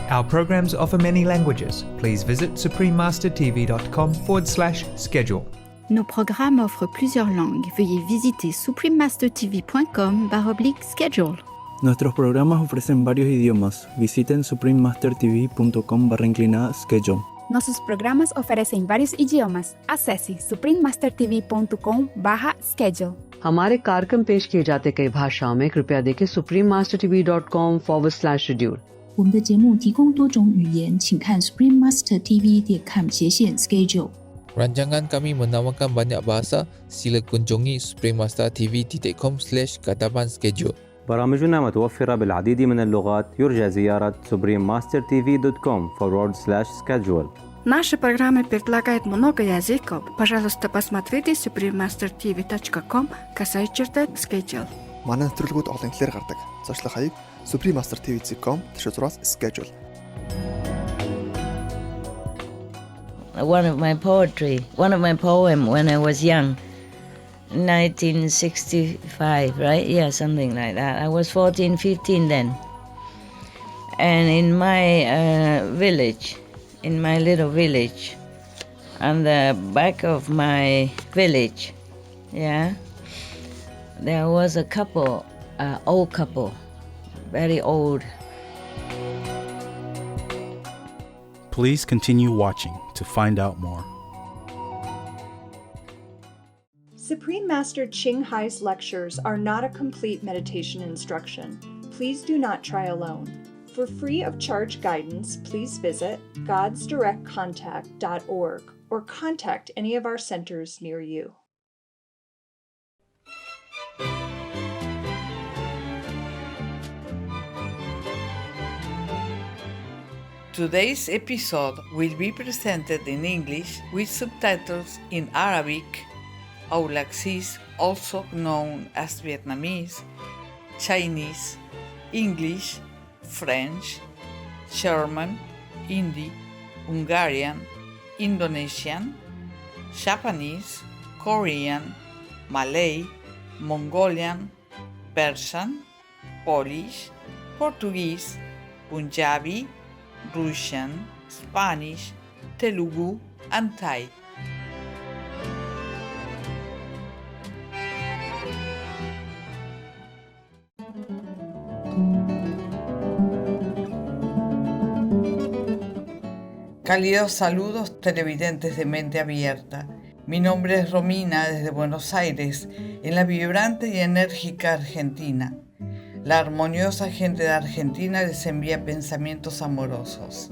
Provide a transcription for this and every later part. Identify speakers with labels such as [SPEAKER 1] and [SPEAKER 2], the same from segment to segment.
[SPEAKER 1] Our programs offer many languages. Please visit suprememastertv.com/schedule.
[SPEAKER 2] Nos programmes offrent plusieurs langues. Veuillez visiter suprememastertv.com/schedule.
[SPEAKER 3] Nuestros programas ofrecen varios idiomas. Visiten suprememastertv.com/schedule.
[SPEAKER 4] Nossos programas oferecem vários idiomas. Acesse suprememastertv.com/schedule.
[SPEAKER 5] हमारे कार्यक्रम पेश किए जाते कई भाषाओं में कृपया देखें suprememastertv.com/schedule。
[SPEAKER 6] 我们的节目提供多种语言，请看 suprememastertv.com/schedule。
[SPEAKER 7] Rancangan kami menawarkan banyak bahasa. Sila kunjungi suprememastertv.com/schedule.
[SPEAKER 8] برامجنا متوفرة بالعديد من اللغات. يرجى زيارة suprememastertv.com/schedule.
[SPEAKER 9] Наши программы предлагают много языков. Пожалуйста, посмотрите suprememastertv.com/schedule.
[SPEAKER 10] Манай нэвтрүүлгүүд олон хэлээр гардаг. Зочлох хаяг suprememastertv.com/schedule.
[SPEAKER 11] One of my poem when I was young, 1965, right? Yeah, something like that. I was 14, 15 then. And in my village, in my little village, on the back of my village, yeah, there was a couple, old couple, very old.
[SPEAKER 12] Please continue watching to find out more.
[SPEAKER 13] Supreme Master Ching Hai's lectures are not a complete meditation instruction. Please do not try alone. For free of charge guidance, please visit godsdirectcontact.org or contact any of our centers near you.
[SPEAKER 14] Today's episode will be presented in English with subtitles in Arabic, Aulaxese, also known as Vietnamese, Chinese, English, French, German, Hindi, Hungarian, Indonesian, Japanese, Korean, Malay, Mongolian, Persian, Polish, Portuguese, Punjabi, Russian, Spanish, Telugu, and Thai. Cálidos saludos televidentes de Mente Abierta. Mi nombre es Romina desde Buenos Aires, en la vibrante y enérgica Argentina. La armoniosa gente de Argentina les envía pensamientos amorosos.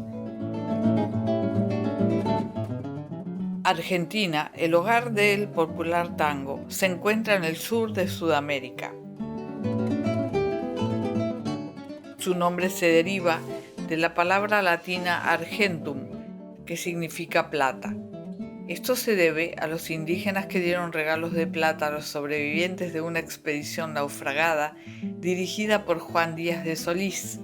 [SPEAKER 14] Argentina, el hogar del popular tango, se encuentra en el sur de Sudamérica. Su nombre se deriva de la palabra latina argentum, que significa plata. Esto se debe a los indígenas que dieron regalos de plata a los sobrevivientes de una expedición naufragada dirigida por Juan Díaz de Solís.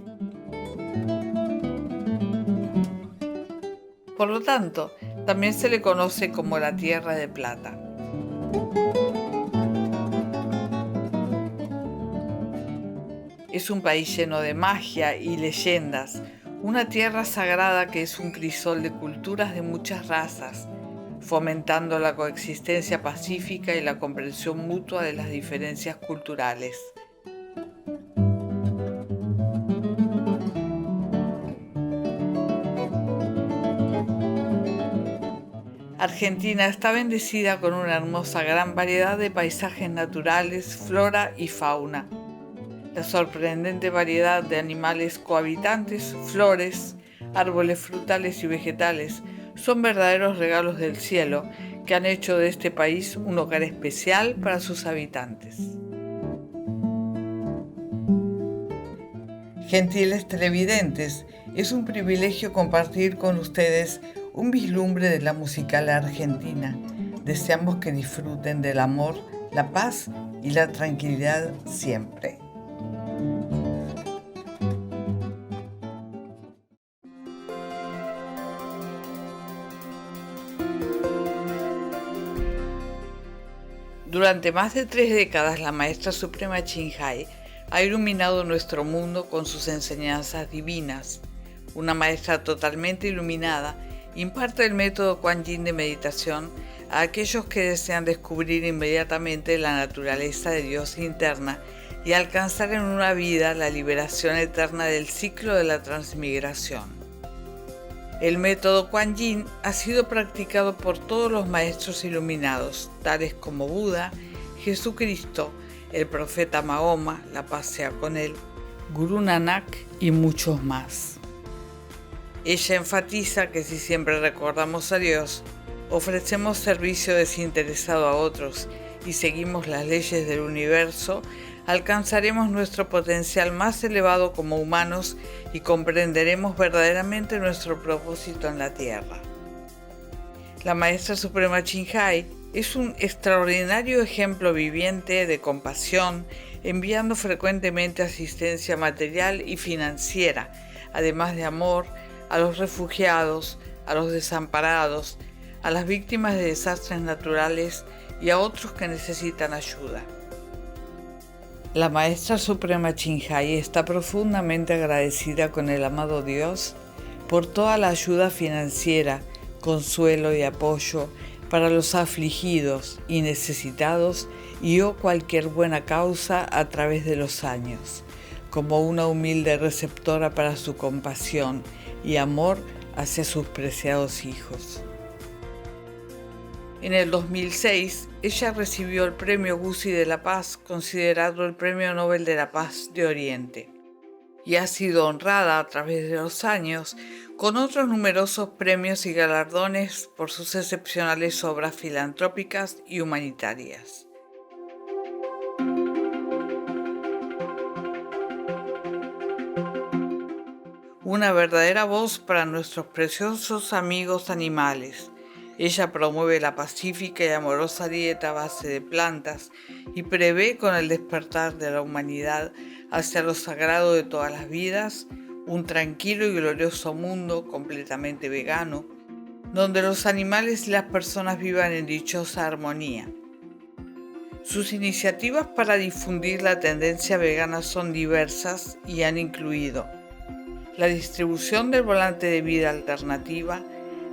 [SPEAKER 14] Por lo tanto, también se le conoce como la Tierra de Plata. Es un país lleno de magia y leyendas, una tierra sagrada que es un crisol de culturas de muchas razas, fomentando la coexistencia pacífica y la comprensión mutua de las diferencias culturales. Argentina está bendecida con una hermosa gran variedad de paisajes naturales, flora y fauna. La sorprendente variedad de animales cohabitantes, flores, árboles frutales y vegetales son verdaderos regalos del cielo que han hecho de este país un hogar especial para sus habitantes. Gentiles televidentes, es un privilegio compartir con ustedes un vislumbre de la musical argentina. Deseamos que disfruten del amor, la paz y la tranquilidad siempre. Durante más de 3 décadas, la maestra suprema Ching Hai ha iluminado nuestro mundo con sus enseñanzas divinas. una maestra totalmente iluminada, imparte el método Kuan Yin de meditación a aquellos que desean descubrir inmediatamente la naturaleza de Dios interna y alcanzar en una vida la liberación eterna del ciclo de la transmigración. El método Kuan Yin ha sido practicado por todos los maestros iluminados, tales como Buda, Jesucristo, el profeta Mahoma, la paz sea con él, Gurú Nanak y muchos más. Ella enfatiza que si siempre recordamos a Dios, ofrecemos servicio desinteresado a otros y seguimos las leyes del universo, alcanzaremos nuestro potencial más elevado como humanos y comprenderemos verdaderamente nuestro propósito en la Tierra. La Maestra Suprema Ching Hai es un extraordinario ejemplo viviente de compasión, enviando frecuentemente asistencia material y financiera, además de amor, a los refugiados, a los desamparados, a las víctimas de desastres naturales y a otros que necesitan ayuda. La Maestra Suprema Ching Hai está profundamente agradecida con el amado Dios por toda la ayuda financiera, consuelo y apoyo para los afligidos y necesitados y o cualquier buena causa a través de los años, como una humilde receptora para su compasión y amor hacia sus preciados hijos. En el 2006, ella recibió el Premio Gusi de la Paz, considerado el Premio Nobel de la Paz de Oriente, y ha sido honrada a través de los años con otros numerosos premios y galardones por sus excepcionales obras filantrópicas y humanitarias. Una verdadera voz para nuestros preciosos amigos animales. Ella promueve la pacífica y amorosa dieta a base de plantas y prevé con el despertar de la humanidad hacia lo sagrado de todas las vidas, un tranquilo y glorioso mundo completamente vegano, donde los animales y las personas vivan en dichosa armonía. Sus iniciativas para difundir la tendencia vegana son diversas y han incluido la distribución del volante de vida alternativa,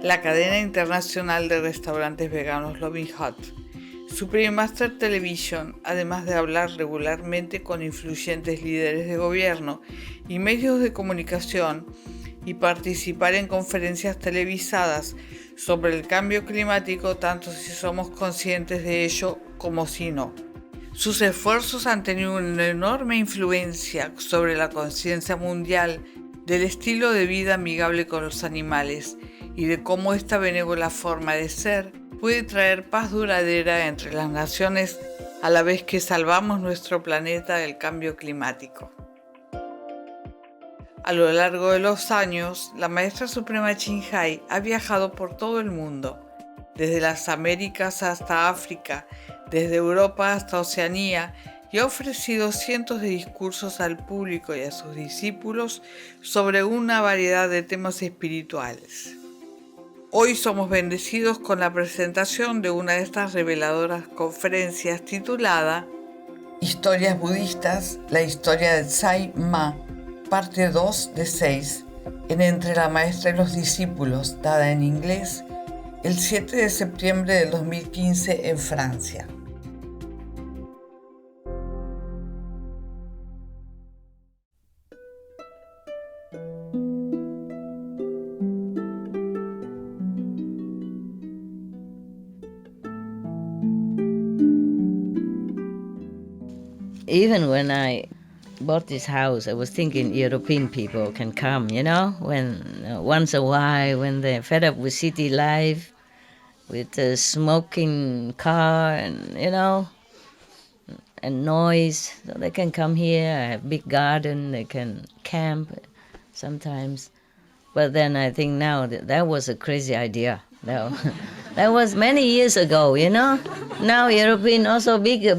[SPEAKER 14] la cadena internacional de restaurantes veganos Loving Hut, Supreme Master Television, además de hablar regularmente con influyentes líderes de gobierno y medios de comunicación y participar en conferencias televisadas sobre el cambio climático, tanto si somos conscientes de ello como si no. Sus esfuerzos han tenido una enorme influencia sobre la conciencia mundial del estilo de vida amigable con los animales y de cómo esta benévola forma de ser puede traer paz duradera entre las naciones a la vez que salvamos nuestro planeta del cambio climático. A lo largo de los años, la Maestra Suprema Ching Hai ha viajado por todo el mundo, desde las Américas hasta África, desde Europa hasta Oceanía, y ha ofrecido cientos de discursos al público y a sus discípulos sobre una variedad de temas espirituales. Hoy somos bendecidos con la presentación de una de estas reveladoras conferencias titulada Historias Budistas, la historia de Sai Ma, parte 2 de 6, en Entre la Maestra y los Discípulos, dada en inglés, el 7 de septiembre del 2015 en Francia.
[SPEAKER 11] Even when I bought this house, I was thinking European people can come, when once a while, when they're fed up with city life, with the smoking car and noise, so they can come here. I have big garden, they can camp sometimes. But then I think now that was a crazy idea. That was many years ago, Now European also bigger.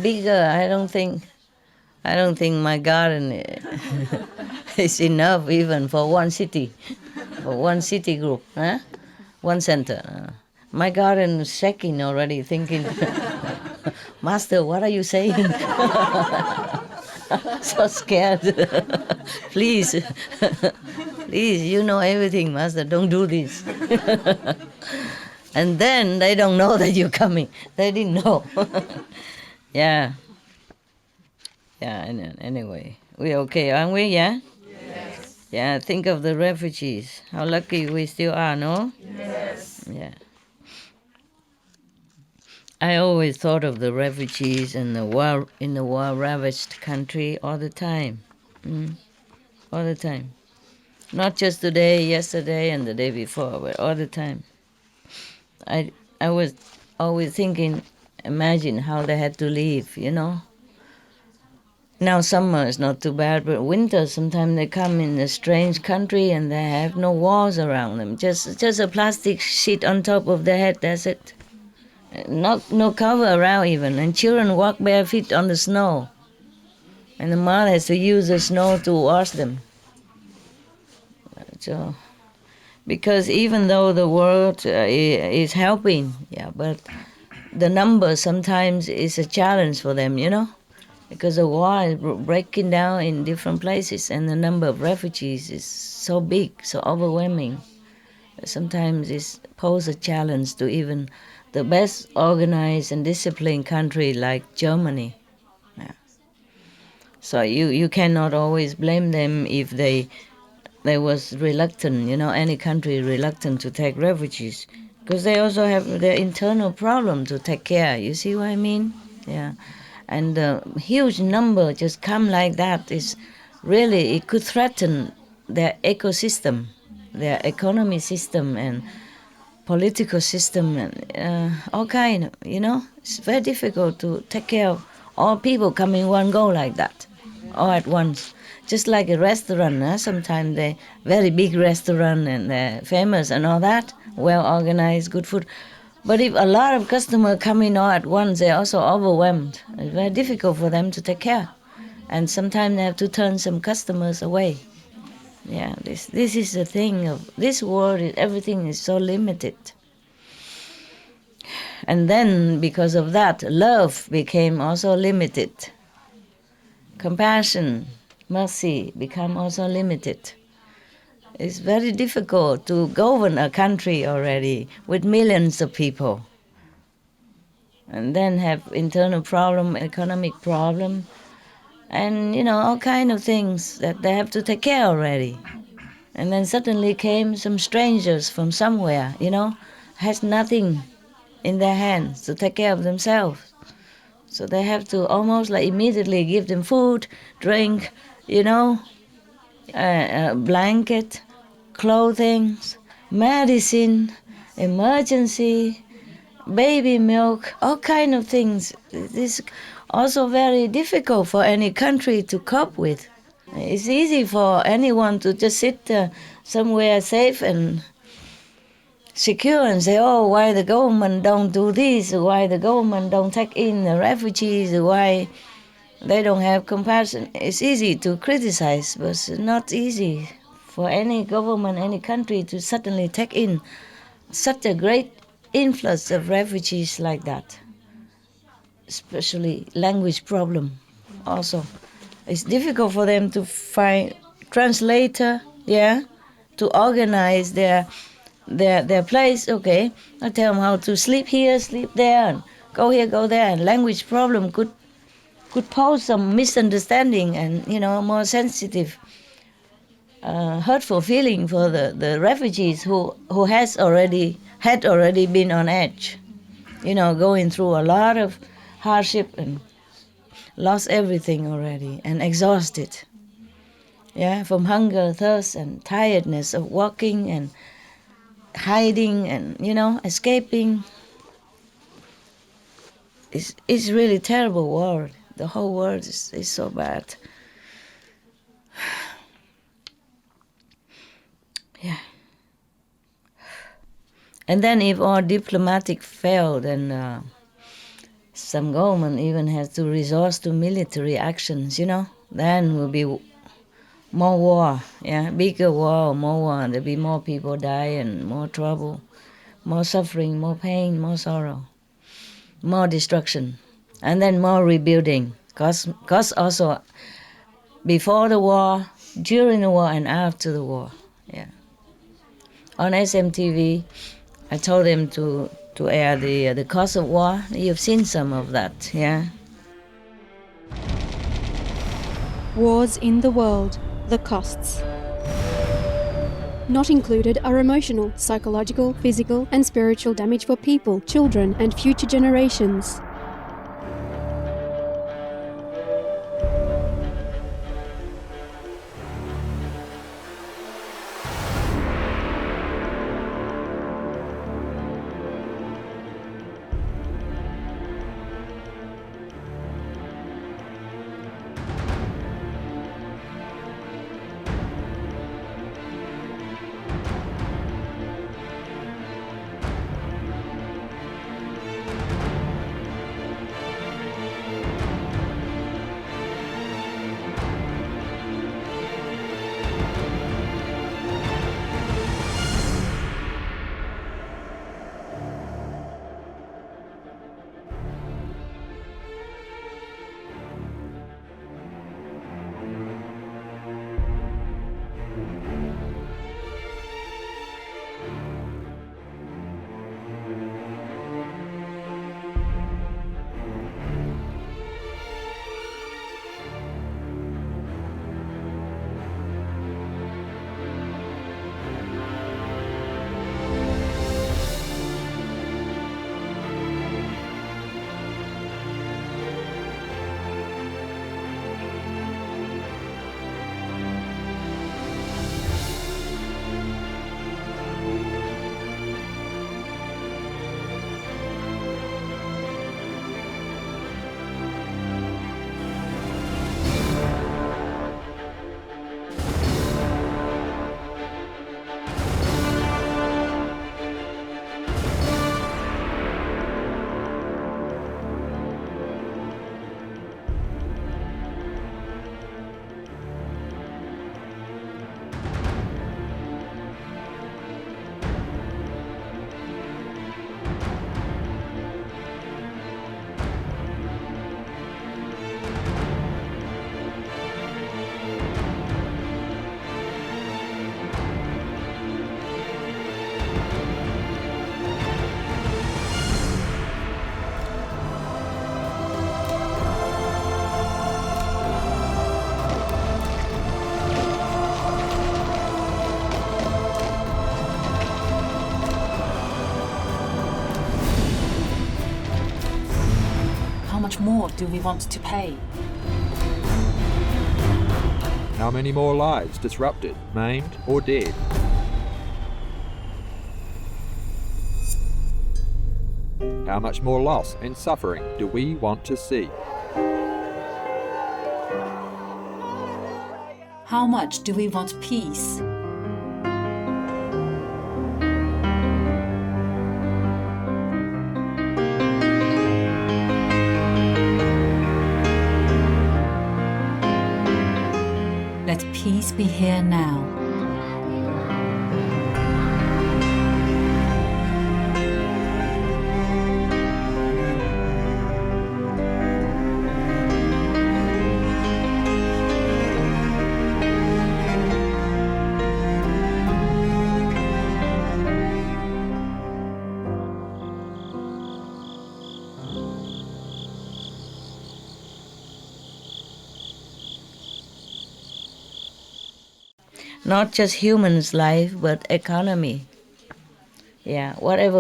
[SPEAKER 11] I don't think my garden is enough even for one city group, one center. My garden is shaking already, thinking, Master, what are you saying? So scared. Please. Please, you know everything, Master, don't do this. And then they don't know that you're coming. They didn't know. Yeah. Yeah, anyway. We're okay, aren't we, yeah? Yes. Yeah, think of the refugees. How lucky we still are, no? Yes. Yeah. I always thought of the refugees in the war-ravaged country all the time. All the time. Not just today, yesterday, and the day before, but all the time. I was always thinking, imagine how they had to live, you know? Now summer is not too bad, but winter, sometimes they come in a strange country and they have no walls around them. Just a plastic sheet on top of their head, that's it. No cover around even, and children walk bare feet on the snow. And the mother has to use the snow to wash them. So, because even though the world is helping, yeah, but the number sometimes is a challenge for them, you know? Because the war is breaking down in different places and the number of refugees is so big, so overwhelming. Sometimes it poses a challenge to even the best organized and disciplined country like Germany. Yeah. So you cannot always blame them if they was reluctant, you know, any country reluctant to take refugees, because they also have their internal problem to take care. You see what I mean? Yeah. And the huge number just come like that is really, it could threaten their ecosystem, their economy system and political system and all kind, you know. It's very difficult to take care of all people coming one go like that, all at once. Just like a restaurant, sometimes they very big restaurant and they're famous and all that, well organized, good food. But if a lot of customers come in all at once, they're also overwhelmed. It's very difficult for them to take care. And sometimes they have to turn some customers away. Yeah, this is the thing of this world, everything is so limited. And then because of that, love became also limited. Compassion, mercy become also limited. It's very difficult to govern a country already with millions of people. And then have internal problem, economic problem, and, you know, all kind of things that they have to take care already. And then suddenly came some strangers from somewhere, you know, has nothing in their hands to take care of themselves. So they have to almost like immediately give them food, drink, you know, a blanket, clothing, medicine, emergency, baby milk, all kind of things. This is also very difficult for any country to cope with. It's easy for anyone to just sit somewhere safe and secure and say, oh, why the government don't do this, why the government don't take in the refugees, why they don't have compassion. It's easy to criticize, but it's not easy for any government, any country to suddenly take in such a great influx of refugees like that. Especially language problem also. It's difficult for them to find translator, yeah, to organize their place. Okay, I tell them how to sleep here, sleep there, and go here, go there. And language problem could pose some misunderstanding and, you know, more sensitive, hurtful feeling for the refugees who had already been on edge, you know, going through a lot of hardship and lost everything already and exhausted. Yeah, from hunger, thirst, and tiredness of walking and hiding and, you know, escaping. It's really terrible world. The whole world is so bad. Yeah. And then if all diplomatic failed, then some government even has to resort to military actions, you know, then will be more war, yeah, bigger war, more war, there'll be more people die and more trouble, more suffering, more pain, more sorrow, more destruction, and then more rebuilding. Because also before the war, during the war, and after the war, Yeah. On SMTV, I told them to air the Cause of War. You've seen some of that, yeah?
[SPEAKER 15] Wars in the world, the costs. Not included are emotional, psychological, physical, and spiritual damage for people, children, and future generations.
[SPEAKER 16] How much more do we want to pay?
[SPEAKER 17] How many more lives disrupted, maimed, or dead? How much more loss and suffering do we want to see?
[SPEAKER 16] How much do we want peace? Let peace be here now.
[SPEAKER 11] Not just humans' life, but economy. Yeah, whatever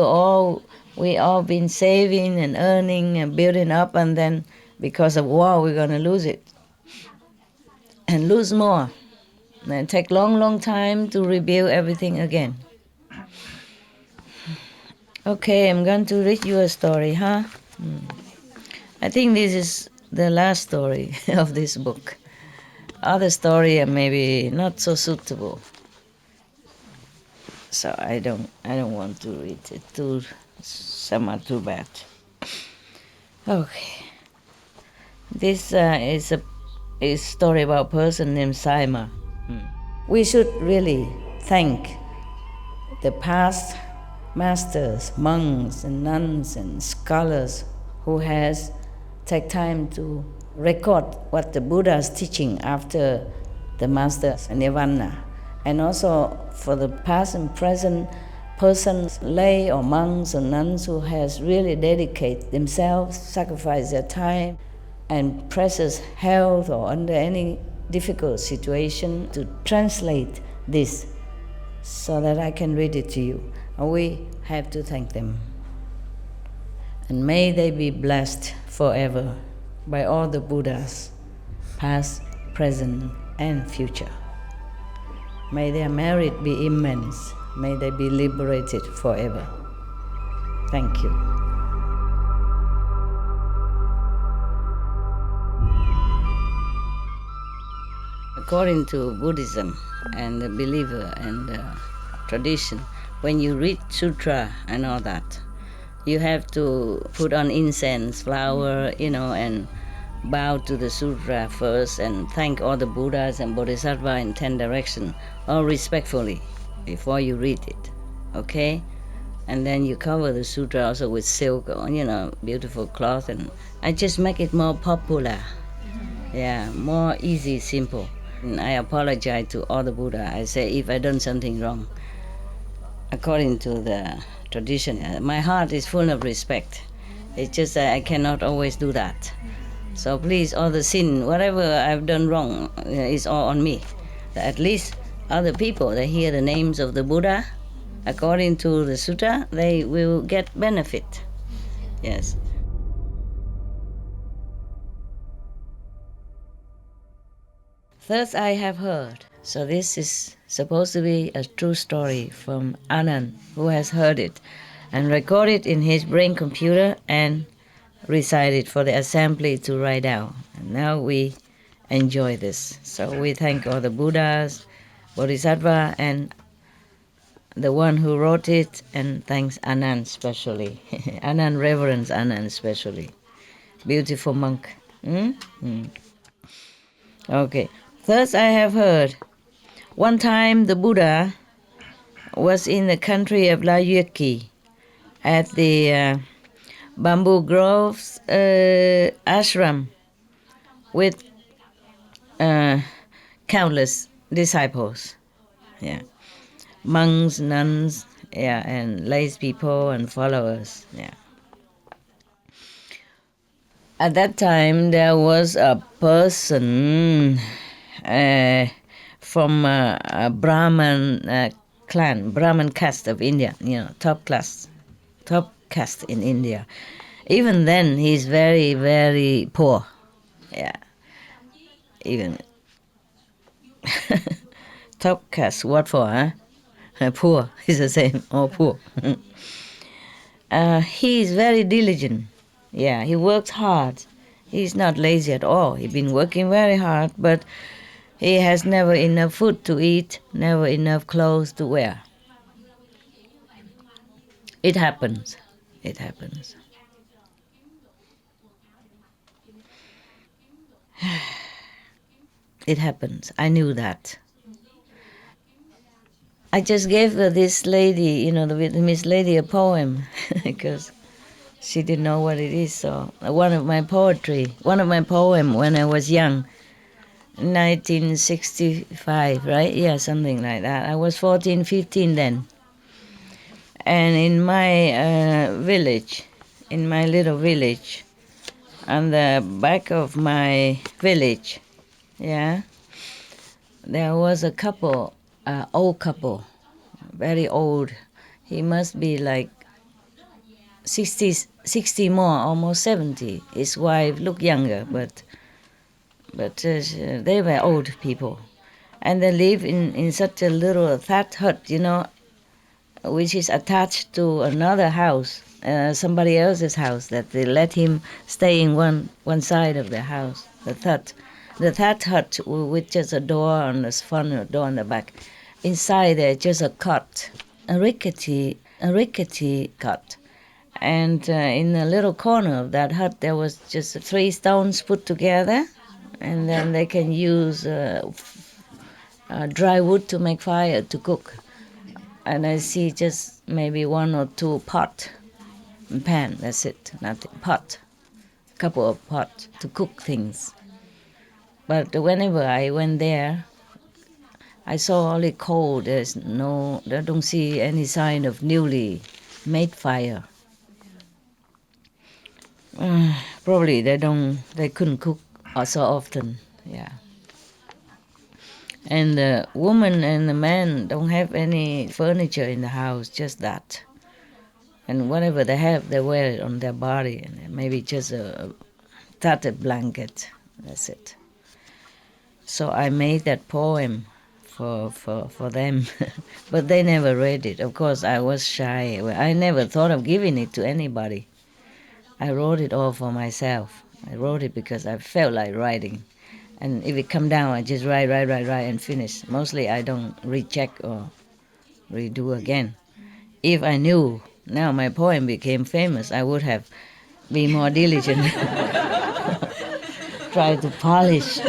[SPEAKER 11] we all been saving and earning and building up, and then because of war, we're gonna lose it. And lose more. And take long time to rebuild everything again. Okay, I'm going to read you a story, huh? I think this is the last story of this book. Other story are maybe not so suitable, so I don't want to read it. Some are too bad. Okay, this is a story about a person named Sai Ma. We should really thank the past masters, monks and nuns and scholars who has take time to record what the Buddha is teaching after the master's nirvana, and also for the past and present persons, lay or monks or nuns who has really dedicated themselves, sacrificed their time and precious health or under any difficult situation to translate this so that I can read it to you. And we have to thank them. And may they be blessed forever by all the Buddhas, past, present, and future. May their merit be immense. May they be liberated forever. Thank you. According to Buddhism and the believer and the tradition, when you read Sutra and all that, you have to put on incense, flower, and bow to the Sutra first and thank all the Buddhas and Bodhisattvas in 10 directions, all respectfully, before you read it, okay? And then you cover the Sutra also with silk or, beautiful cloth, and I just make it more popular. Yeah, more easy, simple. And I apologize to all the Buddha. I say if I done something wrong, according to the tradition, my heart is full of respect. It's just that I cannot always do that. So please, all the sin, whatever I've done wrong, is all on me. At least other people, they hear the names of the Buddha, according to the Sutra, they will get benefit. Yes. Thus I have heard. So this is supposed to be a true story from Anand, who has heard it and recorded in his brain computer and recite it for the assembly to write down. And now we enjoy this. So we thank all the Buddhas, Bodhisattva, and the one who wrote it, and thanks Anand specially. Anand, reverence Anand specially. Beautiful monk. Okay. Thus I have heard. One time the Buddha was in the country of Rajagariha at the Bamboo Grove Ashram with countless disciples. Yeah. Monks, nuns, and lay people and followers. Yeah. At that time there was a person from a Brahmin clan, Brahmin caste of India, top caste in India. Even then, he's very, very poor. Yeah. Even top caste, what for, huh? Poor is the same, or poor. He's very diligent. Yeah, he works hard. He's not lazy at all. He's been working very hard, but he has never enough food to eat, never enough clothes to wear. It happens. It happens. It happens. I knew that. I just gave this lady, the Vietnamese lady, a poem because she didn't know what it is. So one of my poem when I was young, 1965, right? Yeah, something like that. I was 14, 15 then. And in my village, in my little village, on the back of my village, yeah, there was a couple, old couple, very old. He must be like 60 more, almost 70. His wife looked younger, but they were old people. And they live in such a little thatch hut, which is attached to another house, somebody else's house, that they let him stay in one side of the house, the thatch. The thatch hut with just a door on the front and a door on the back. Inside there, just a cot, a rickety cot. And in the little corner of that hut, there was just 3 stones put together, and then they can use dry wood to make fire to cook. And I see just maybe 1 or 2 pot and pan. That's it, nothing. Pot, a couple of pots to cook things. But whenever I went there, I saw only coal. I don't see any sign of newly made fire. Probably they couldn't cook so often, yeah. And the woman and the man don't have any furniture in the house, just that. And whatever they have, they wear it on their body, and maybe just a tattered blanket, that's it. So I made that poem for them, but they never read it. Of course, I was shy. I never thought of giving it to anybody. I wrote it all for myself. I wrote it because I felt like writing. And if it come down, I just write and finish. Mostly I don't recheck or redo again. If I knew now my poem became famous, I would have been more diligent. Try to polish,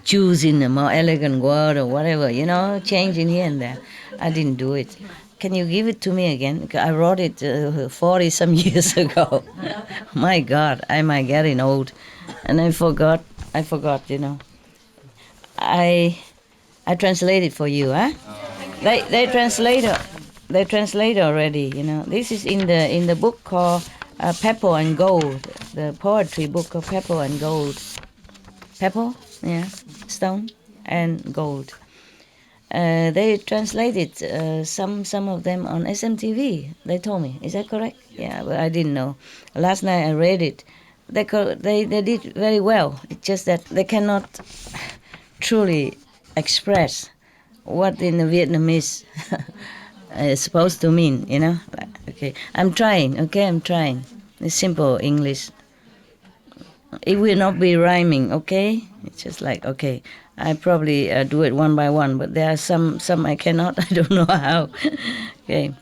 [SPEAKER 11] choosing a more elegant word or whatever, changing here and there. I didn't do it. Can you give it to me again? I wrote it 40-some years ago. My God, am I getting old? And I forgot, I translated for you, huh? They translate already, This is in the book called Pepper and Gold, the poetry book of Pepper and Gold. Pepper, yeah, stone and gold. They translated some of them on SMTV. They told me, is that correct? Yeah, but I didn't know. Last night I read it. They did very well. It's just that they cannot truly express what in the Vietnamese is supposed to mean. Okay, I'm trying. It's simple English. It will not be rhyming. Okay, it's just like okay. I probably do it one by one, but there are some I cannot. I don't know how. Okay.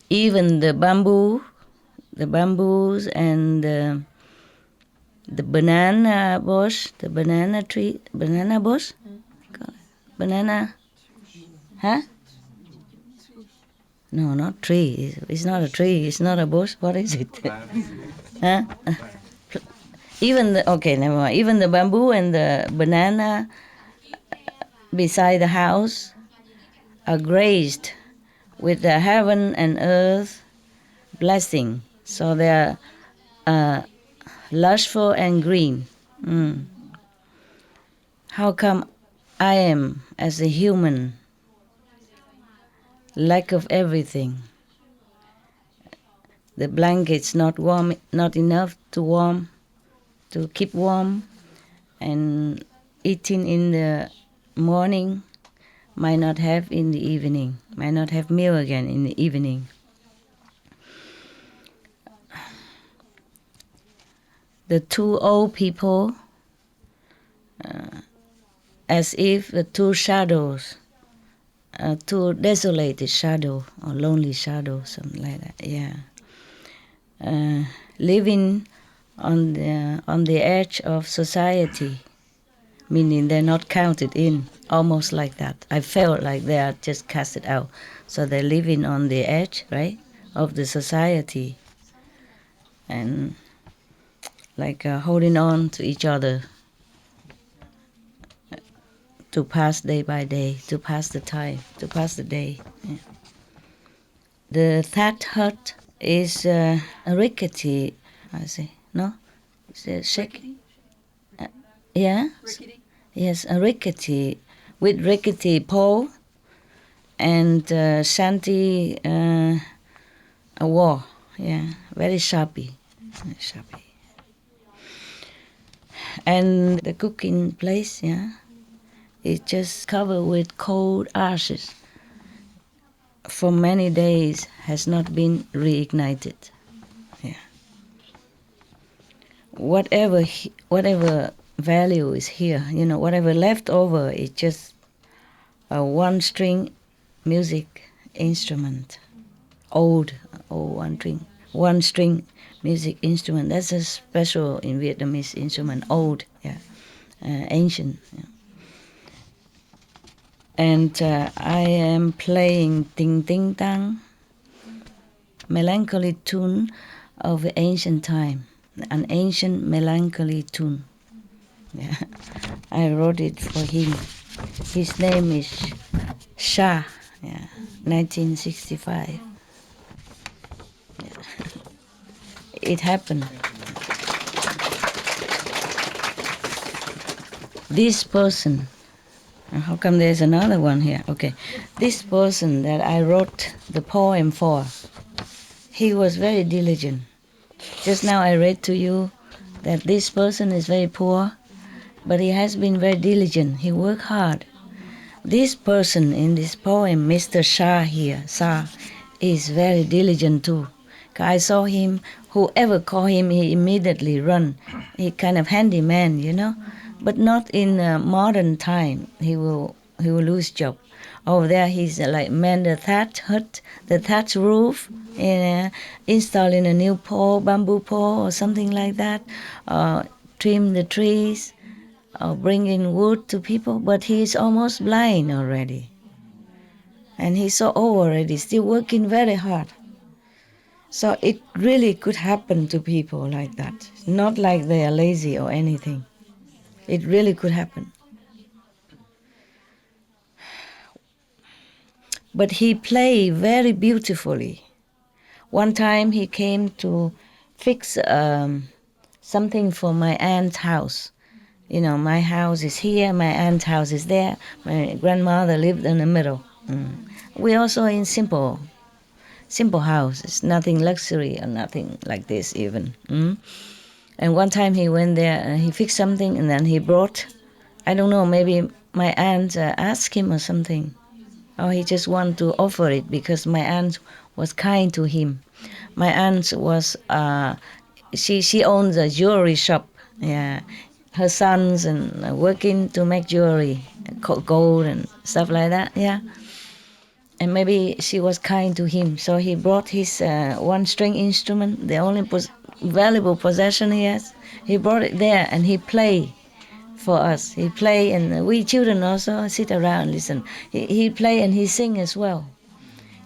[SPEAKER 11] Even the bamboos and the banana bush, the banana tree, banana bush, banana, huh? No, not tree. It's not a tree. It's not a bush. What is it? Huh? Never mind. Even the bamboo and the banana beside the house are graced with the heaven and earth blessing. So they are lushful and green. How come I am, as a human, lack of everything? The blanket's not warm, not enough to keep warm, and eating in the morning might not have in the evening, might not have meal again in the evening. The two old people, as if the two shadows, two desolated shadow or lonely shadow, something like that, yeah. Living on the edge of society, meaning they're not counted in, almost like that. I felt like they are just casted out. So they're living on the edge, right, of the society, and like holding on to each other to pass day by day, to pass the time, to pass the day. Yeah. The thatch hut is a rickety, I say, no? Is it shaky? Yeah? Rickety? Yes, a rickety, with rickety pole and shanty a wall. Yeah, very sharpy. And the cooking place, yeah, is just covered with cold ashes. For many days has not been reignited. Yeah. Whatever value is here, whatever left over is just a one-string music instrument. Old one-string music instrument. That's a special in Vietnamese instrument. Old, yeah, ancient. Yeah. And I am playing Ting Ting Tang, melancholy tune of the ancient time, an ancient melancholy tune. Yeah. I wrote it for him. His name is Shah, 1965. Yeah. It happened. This person, how come there's another one here? Okay, this person that I wrote the poem for, he was very diligent. Just now I read to you that this person is very poor, but he has been very diligent. He worked hard. This person in this poem, Mr. Shah here, Shah, is very diligent too. I saw him, whoever call him, he immediately run. He kind of handyman, you know, but not in modern time. He will lose job. Over there, he's like mend the thatch hut, the thatch roof, installing a new pole, bamboo pole or something like that, trim the trees, bring in wood to people. But he's almost blind already. And he's so old already, still working very hard. So it really could happen to people like that. Not like they are lazy or anything. It really could happen. But he played very beautifully. One time he came to fix something for my aunt's house. You know, my house is here, my aunt's house is there. My grandmother lived in the middle. We also in simple houses, nothing luxury or nothing like this even. And one time he went there and he fixed something and then he brought, I don't know, maybe my aunt asked him or something. Or he just wanted to offer it because my aunt was kind to him. My aunt was, she owns a jewelry shop. Yeah, her sons and working to make jewelry, gold and stuff like that, yeah. And maybe she was kind to him, so he brought his one-string instrument, the only valuable possession he has. He brought it there and he played for us. He play and we children also sit around and listen. He play and he sing as well.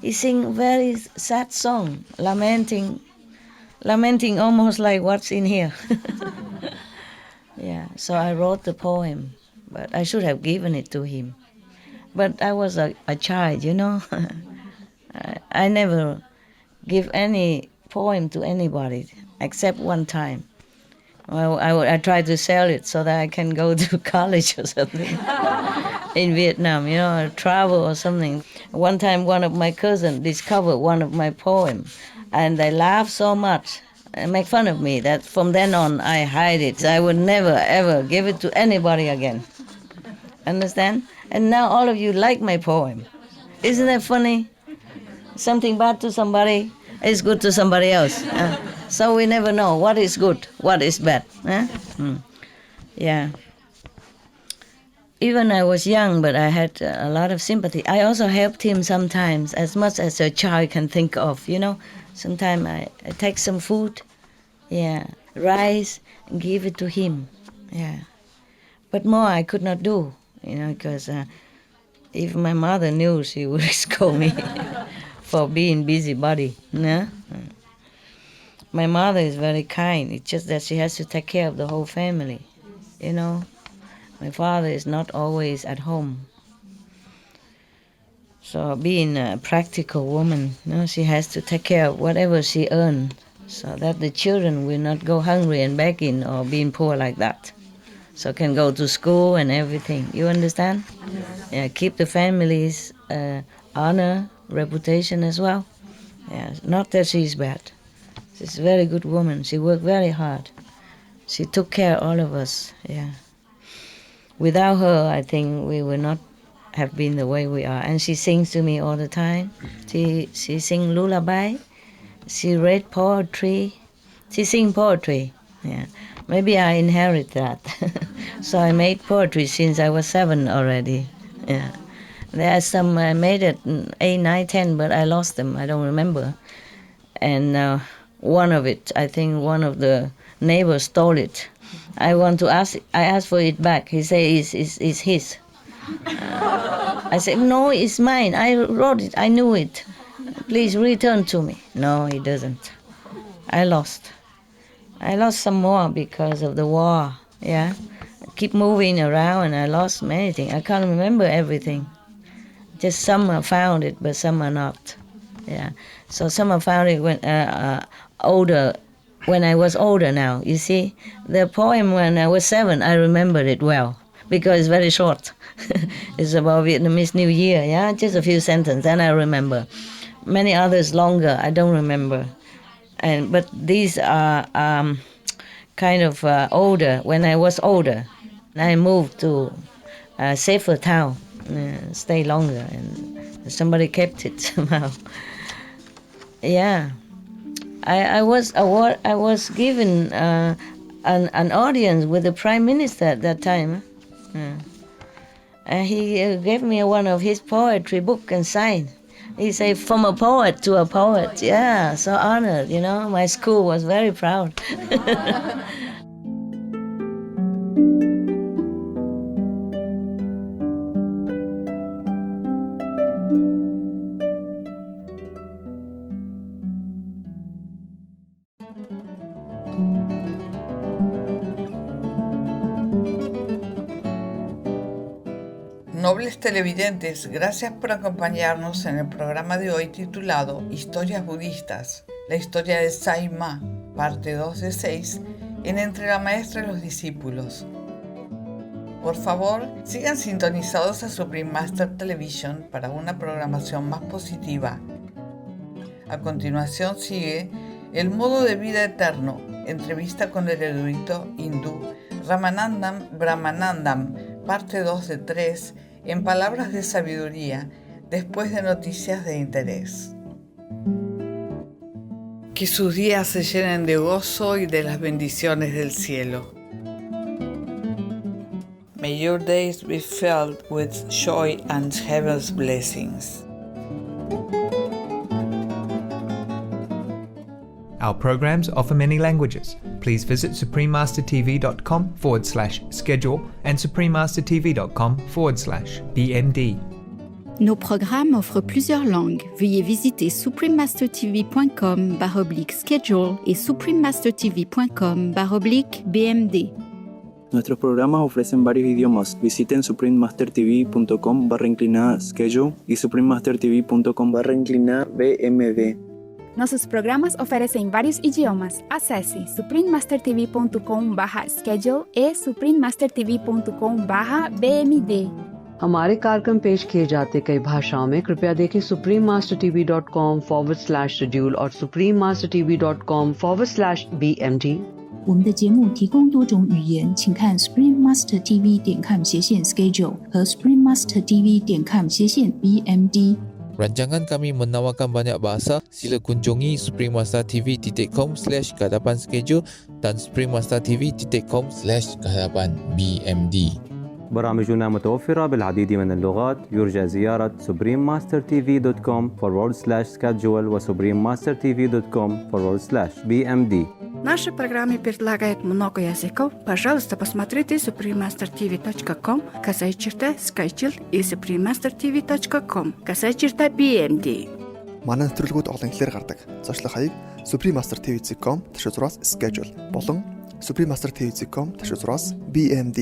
[SPEAKER 11] He sing very sad song, lamenting almost like what's in here. Yeah, so I wrote the poem, but I should have given it to him. But I was a child, you know. I never give any poem to anybody except one time. Well, I tried to sell it so that I can go to college or something in Vietnam, you know, travel or something. One time one of my cousins discovered one of my poems and they laughed so much and make fun of me that from then on I hide it. I would never ever give it to anybody again. Understand? And now all of you like my poem. Isn't that funny? Something bad to somebody is good to somebody else. So we never know what is good, what is bad. Yeah. Even I was young, but I had a lot of sympathy. I also helped him sometimes, as much as a child can think of, you know. Sometimes I take some food, rice, and give it to him, But more I could not do, you know, because if my mother knew, she would scold me for being busybody, My mother is very kind. It's just that she has to take care of the whole family, you know. My father is not always at home. So being a practical woman, you know, she has to take care of whatever she earns so that the children will not go hungry and begging or being poor like that. So can go to school and everything. You understand? Yes. Yeah, keep the family's honor, reputation as well. Yeah, not that she's bad. She's a very good woman. She worked very hard. She took care of all of us, Without her, I think we would not have been the way we are. And she sings to me all the time. She sings lullaby. She read poetry. She sings poetry, Maybe I inherit that. So I made poetry since I was 7 already, There are some I made at 8, 9, 10, but I lost them. I don't remember. And one of it, I think one of the neighbors stole it. I asked for it back. He said it's his. I said, no, it's mine. I wrote it. I knew it. Please return to me. No, he doesn't. I lost some more because of the war, keep moving around, and I lost many things. I can't remember everything. Just some I found it, but some are not. Yeah. So some I found it when older. When I was older now, you see, the poem when I was 7, I remembered it well because it's very short. It's about Vietnamese New Year, yeah, just a few sentences, and I remember. Many others longer, I don't remember. But these are kind of older. When I was older, I moved to a safer town, stay longer, and somebody kept it somehow. Yeah. I was given an audience with the Prime Minister at that time. He gave me one of his poetry book and signed. He said, "From a poet to a poet." Yeah, so honored, you know. My school was very proud.
[SPEAKER 14] Nobles televidentes, gracias por acompañarnos en el programa de hoy titulado Historias Budistas, la historia de Sai Ma, parte 2 de 6, en Entre la Maestra y los Discípulos. Por favor, sigan sintonizados a Supreme Master Television para una programación más positiva. A continuación sigue El modo de vida eterno, entrevista con el erudito hindú Ramanandam Brahmanandam, parte 2 de 3, en palabras de sabiduría, después de noticias de interés. Que sus días se llenen de gozo y de las bendiciones del cielo. May your days be filled with joy and heaven's blessings.
[SPEAKER 1] Our programs offer many languages. Please visit suprememastertv.com/schedule and suprememastertv.com/BMD.
[SPEAKER 2] Nos programmes offrent plusieurs langues. Veuillez visiter suprememastertv.com/schedule et suprememastertv.com/BMD.
[SPEAKER 3] Nuestros programas ofrecen varios idiomas. Visiten suprememastertv.com/schedule y suprememastertv.com/BMD.
[SPEAKER 4] Nossos programas oferecem vários idiomas. Acesse suprememastertv.com/schedule e suprememastertv.com/BMD.
[SPEAKER 5] हमारे कार्यक्रम पेश किए जाते कई भाषाओं में कृपया देखें suprememastertv.com/schedule और suprememastertv.com/BMD。
[SPEAKER 6] 我们的节目提供多种语言，请看 suprememastertv.com/schedule 和 suprememastertv.com/BMD。
[SPEAKER 7] Rancangan kami menawarkan banyak bahasa. Sila kunjungi suprememastertv.com/kehadapan-schedule dan suprememastertv.com/kehadapan-BMD.
[SPEAKER 8] برامجنا متوفرة بالعديد من اللغات. يرجى زيارة suprememastertv.com/schedule و suprememastertv.com/BMD.
[SPEAKER 9] Наши программы предлагают много языков. Пожалуйста, посмотрите suprememastertv.com, /schedule и suprememastertv.com/BMD.
[SPEAKER 10] Манай нэвтрүүлгүүд олон хэлээр гардаг. Зочлох хаяг suprememastertv.com/schedule болон suprememastertv.com/BMD.